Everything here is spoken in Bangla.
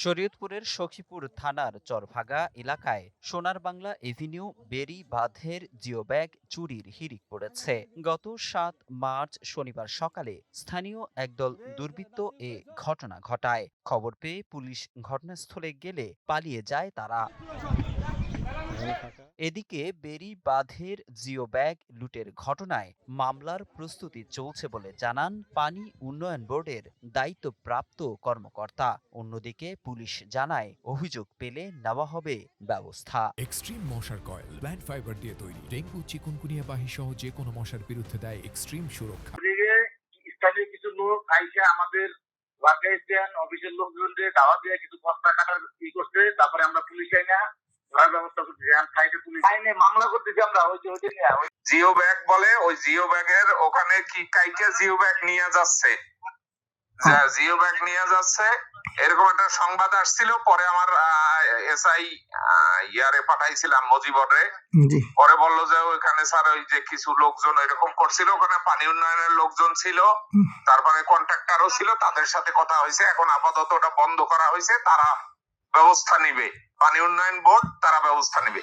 শরীয়তপুরের সখীপুর থানার চরভাগা এলাকায় সোনার বাংলা এভিনিউ বেরি বাঁধের জিওব্যাগ চুরির হিড়িক পড়েছে। গত ৭ মার্চ শনিবার সকালে স্থানীয় একদল দুর্বৃত্ত এ ঘটনা ঘটায়। খবর পেয়ে পুলিশ ঘটনাস্থলে গেলে পালিয়ে যায় তারা। এদিকে বেরি বাঁধের জিওব্যাগ লুটের ঘটনায় মামলার প্রস্তুতি চলছে বলে জানান পানি উন্নয়ন বোর্ডের দায়িত্বপ্রাপ্ত কর্মকর্তা। অন্যদিকে পুলিশ জানায় অভিযোগ পেলে নেওয়া হবে ব্যবস্থা। এক্সট্রিম মশার কয়েল প্ল্যান্ট ফাইবার দিয়ে তৈরি, ডেঙ্গু চিকুনগুনিয়া বাহি সহ যে কোনো মশার বিরুদ্ধে দেয় এক্সট্রিম সুরক্ষা। স্থানীয় কিছু লোক আইসা আমাদের ওয়ার্কার স্ট্যান্ড অফিসের লোকজনদের দাওয়াত দিয়ে কিছু বস্তা কাটার করছে। তারপরে আমরা পুলিশ আইনা ধরার ব্যবস্থা করতেছি। সাইডে পুলিশ আইনে মামলা করতেছি আমরা ওই জিও ব্যাগ বলে, ওই জিও ব্যাগের ওখানে কি কাইকে জিও ব্যাগ নিয়ে যাচ্ছে, জিও ব্যাগ নিয়ে যাচ্ছে এরকম একটা সংবাদ আসছিল। পরে আমার এসআই ইয়ারে পাঠাইছিলাম মজিবরে, পরে বললো যে ওইখানে স্যার ওই যে কিছু লোকজন এরকম করছিল, ওখানে পানি উন্নয়নের লোকজন ছিল, তারপরে কন্ট্রাক্টরও ছিল, তাদের সাথে কথা হয়েছে। এখন আপাতত ওটা বন্ধ করা হয়েছে, তারা ব্যবস্থা নিবে, পানি উন্নয়ন বোর্ড তারা ব্যবস্থা নিবে।